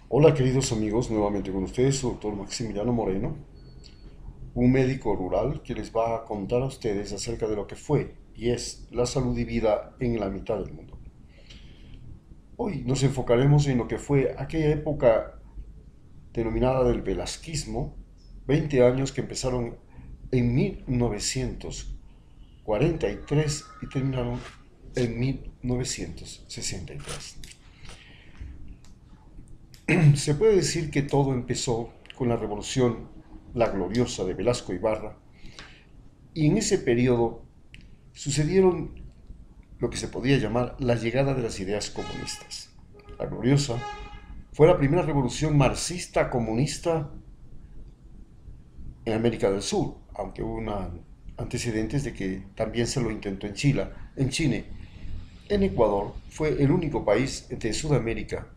Hola queridos amigos, nuevamente con ustedes, su doctor Maximiliano Moreno, un médico rural que les va a contar a ustedes acerca de lo que fue y es la salud y vida en la mitad del mundo. Hoy nos enfocaremos en lo que fue aquella época denominada del velasquismo, 20 años que empezaron en 1943 y terminaron en 1963. Se puede decir que todo empezó con la revolución La Gloriosa de Velasco Ibarra, y en ese periodo sucedieron lo que se podría llamar la llegada de las ideas comunistas. La Gloriosa fue la primera revolución marxista comunista en América del Sur, aunque hubo antecedentes de que también se lo intentó en Chile. En Chile, en Ecuador fue el único país de Sudamérica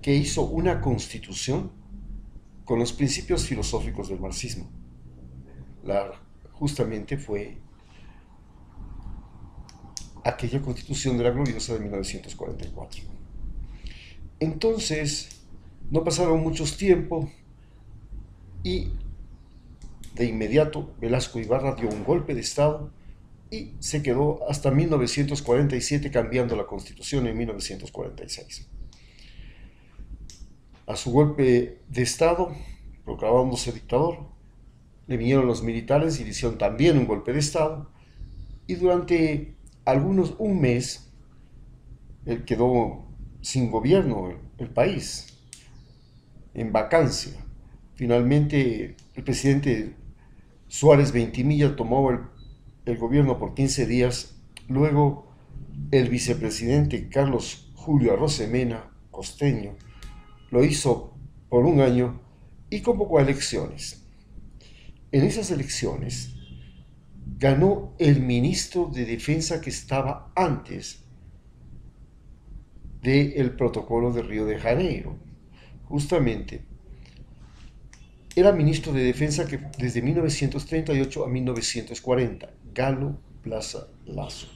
que hizo una constitución con los principios filosóficos del marxismo. La, Justamente fue aquella constitución de la Gloriosa de 1944. Entonces, no pasaron muchos tiempo y de inmediato Velasco Ibarra dio un golpe de Estado y se quedó hasta 1947 cambiando la constitución en 1946. A su golpe de Estado, proclamándose dictador, le vinieron los militares y le hicieron también un golpe de Estado y durante un mes él quedó sin gobierno el país, en vacancia. Finalmente el presidente Suárez Veintimilla tomó el gobierno por 15 días, luego el vicepresidente Carlos Julio Arosemena, costeño, lo hizo por un año y convocó a elecciones. En esas elecciones ganó el ministro de Defensa que estaba antes del protocolo de Río de Janeiro. Justamente, era ministro de Defensa que desde 1938 a 1940, Galo Plaza Lasso.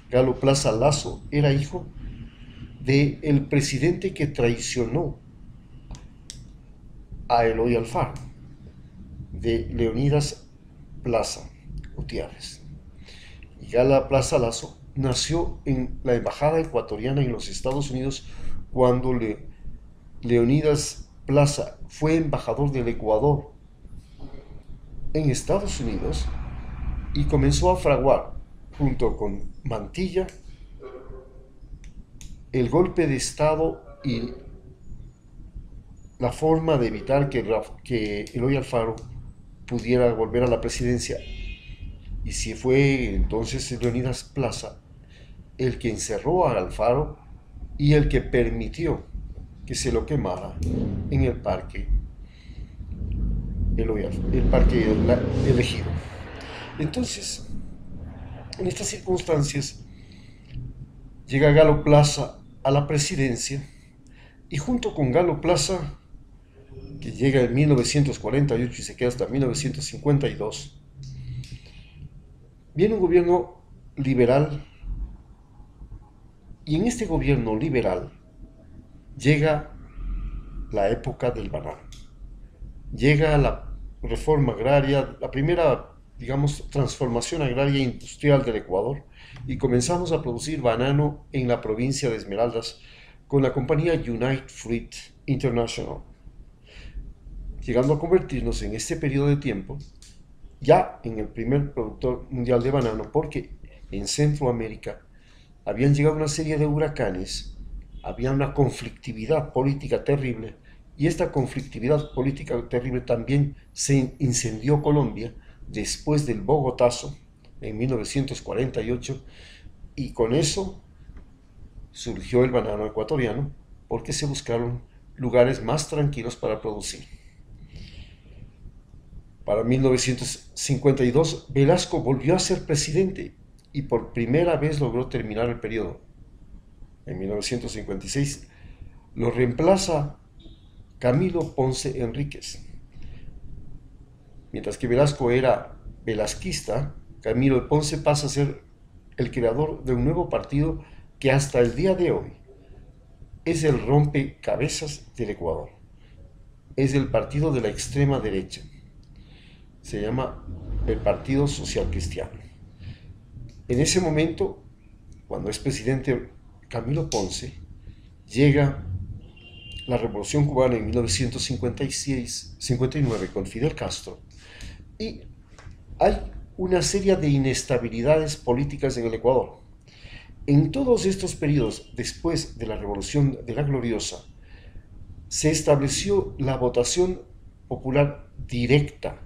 Galo Plaza Lasso era hijo del presidente que traicionó a Eloy Alfaro, de Leonidas Plaza Gutiérrez. Y Gala Plaza Lasso nació en la embajada ecuatoriana en los Estados Unidos cuando Leonidas Plaza fue embajador del Ecuador en Estados Unidos y comenzó a fraguar junto con Mantilla el golpe de Estado y la forma de evitar que Eloy Alfaro pudiera volver a la presidencia. Y si fue entonces Leonidas Plaza el que encerró a Alfaro y el que permitió que se lo quemara en el parque el parque elegido. Entonces, en estas circunstancias, llega Galo Plaza a la presidencia y junto con Galo Plaza, que llega en 1948 y se queda hasta 1952, viene un gobierno liberal y en este gobierno liberal llega la época del banano. Llega la reforma agraria, la primera, digamos, transformación agraria e industrial del Ecuador y comenzamos a producir banano en la provincia de Esmeraldas con la compañía United Fruit International, llegando a convertirnos en este periodo de tiempo ya en el primer productor mundial de banano, porque en Centroamérica habían llegado una serie de huracanes, había una conflictividad política terrible, y esta conflictividad política terrible también se incendió Colombia después del Bogotazo en 1948, y con eso surgió el banano ecuatoriano, porque se buscaron lugares más tranquilos para producir. Para 1952, Velasco volvió a ser presidente y por primera vez logró terminar el periodo. En 1956 lo reemplaza Camilo Ponce Enríquez. Mientras que Velasco era velasquista, Camilo Ponce pasa a ser el creador de un nuevo partido que hasta el día de hoy es el rompecabezas del Ecuador. Es el partido de la extrema derecha. Se llama el Partido Social Cristiano. En ese momento, cuando es presidente Camilo Ponce, llega la Revolución Cubana en 1956-59 con Fidel Castro, y hay una serie de inestabilidades políticas en el Ecuador. En todos estos periodos, después de la Revolución de la Gloriosa, se estableció la votación popular directa,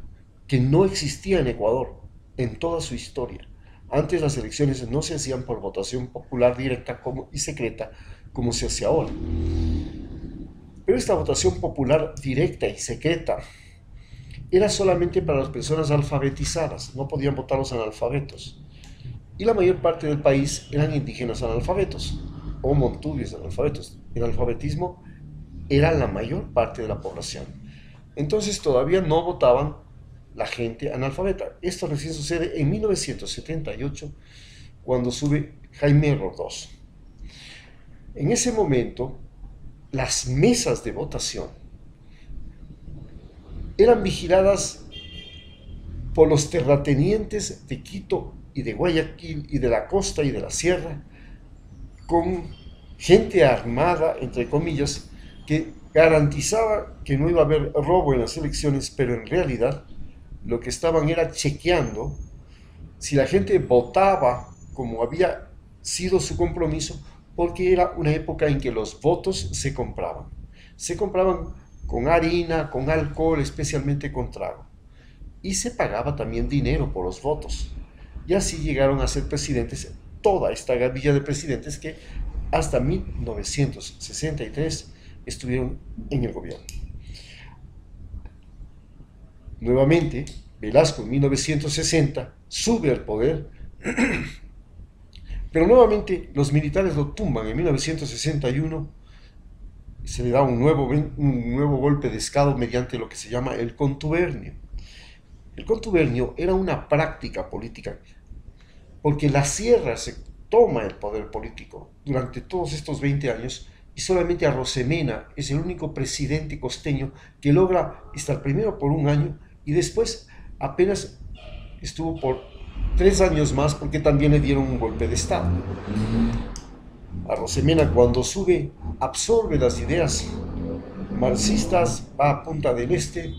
que no existía en Ecuador en toda su historia. Antes las elecciones no se hacían por votación popular directa y secreta como se hace ahora. Pero esta votación popular directa y secreta era solamente para las personas alfabetizadas, no podían votar los analfabetos. Y la mayor parte del país eran indígenas analfabetos o montubios analfabetos. El analfabetismo era la mayor parte de la población. Entonces todavía no votaban la gente analfabeta. Esto recién sucede en 1978, cuando sube Jaime Rodós. En ese momento, las mesas de votación eran vigiladas por los terratenientes de Quito y de Guayaquil y de la costa y de la sierra, con gente armada, entre comillas, que garantizaba que no iba a haber robo en las elecciones, pero en realidad lo que estaban era chequeando si la gente votaba como había sido su compromiso, porque era una época en que los votos se compraban. Se compraban con harina, con alcohol, especialmente con trago. Y se pagaba también dinero por los votos. Y así llegaron a ser presidentes toda esta gavilla de presidentes que hasta 1963 estuvieron en el gobierno. Nuevamente, Velasco en 1960 sube al poder, pero nuevamente los militares lo tumban en 1961, se le da un nuevo golpe de estado mediante lo que se llama el contubernio. El contubernio era una práctica política, porque la sierra se toma el poder político durante todos estos 20 años, y solamente Arosemena es el único presidente costeño que logra estar primero por un año y después apenas estuvo por 3 años más, porque también le dieron un golpe de estado. Arosemena, cuando sube, absorbe las ideas marxistas, va a Punta del Este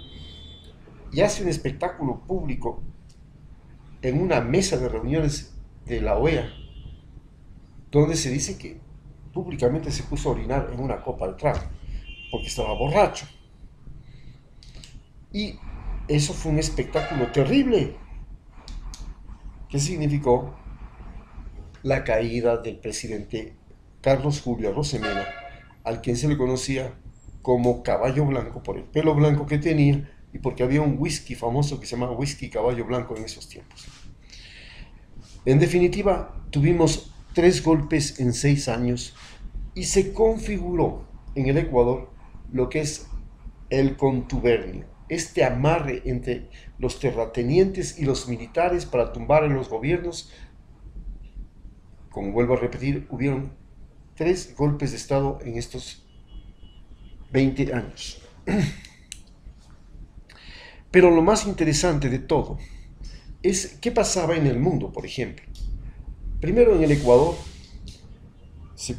y hace un espectáculo público en una mesa de reuniones de la OEA, donde se dice que públicamente se puso a orinar en una copa de trago, porque estaba borracho. Y eso fue un espectáculo terrible, que significó la caída del presidente Carlos Julio Arosemena, al quien se le conocía como Caballo Blanco por el pelo blanco que tenía y porque había un whisky famoso que se llamaba whisky Caballo Blanco en esos tiempos. En definitiva, tuvimos 3 golpes en 6 años y se configuró en el Ecuador lo que es el contubernio, este amarre entre los terratenientes y los militares para tumbar en los gobiernos. Como vuelvo a repetir, hubieron 3 golpes de Estado en estos 20 años. Pero lo más interesante de todo es qué pasaba en el mundo, por ejemplo. Primero, en el Ecuador se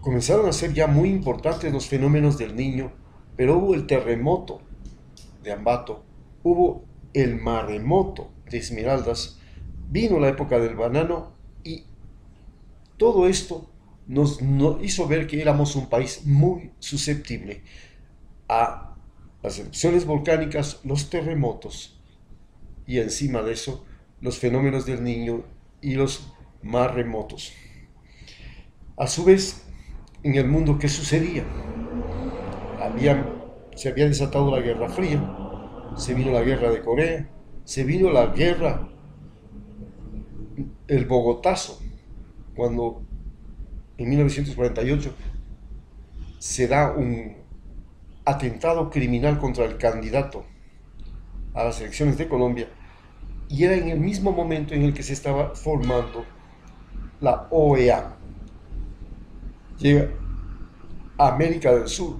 comenzaron a ser ya muy importantes los fenómenos del Niño, pero hubo el terremoto de Ambato, hubo el maremoto de Esmeraldas, vino la época del banano, y todo esto nos hizo ver que éramos un país muy susceptible a las erupciones volcánicas, los terremotos y encima de eso los fenómenos del Niño y los maremotos. A su vez, en el mundo, ¿qué sucedía? Se había desatado la Guerra Fría, se vino la Guerra de Corea, se vino la guerra, el Bogotazo, cuando en 1948 se da un atentado criminal contra el candidato a las elecciones de Colombia, y era en el mismo momento en el que se estaba formando la OEA. Llega a América del Sur,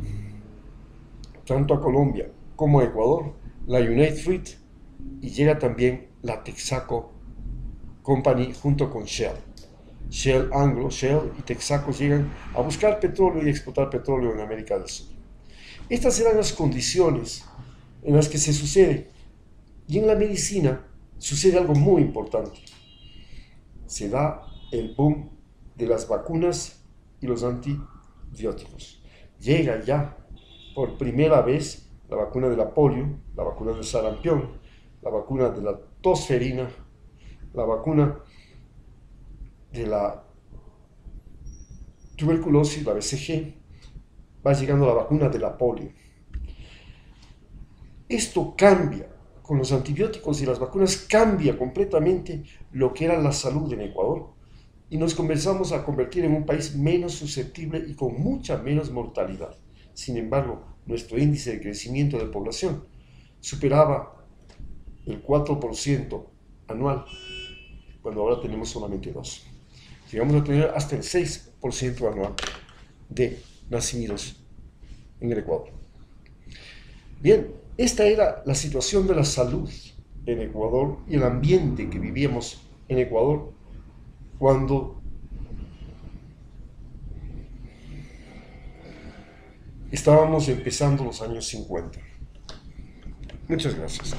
tanto a Colombia como a Ecuador, la United Fruit, y llega también la Texaco Company junto con Shell. Shell Anglo, Shell y Texaco llegan a buscar petróleo y explotar petróleo en América del Sur. Estas eran las condiciones en las que se sucede. Y en la medicina sucede algo muy importante. Se da el boom de las vacunas y los antibióticos. Llega ya por primera vez la vacuna de la polio, la vacuna del sarampión, la vacuna de la tosferina, la vacuna de la tuberculosis, la BCG, va llegando la vacuna de la polio. Esto cambia, con los antibióticos y las vacunas cambia completamente lo que era la salud en Ecuador y nos comenzamos a convertir en un país menos susceptible y con mucha menos mortalidad. Sin embargo, nuestro índice de crecimiento de población superaba el 4% anual, cuando ahora tenemos solamente 2%. Llegamos a tener hasta el 6% anual de nacidos en el Ecuador. Bien, esta era la situación de la salud en Ecuador y el ambiente que vivíamos en Ecuador cuando estábamos empezando los años 50. Muchas gracias.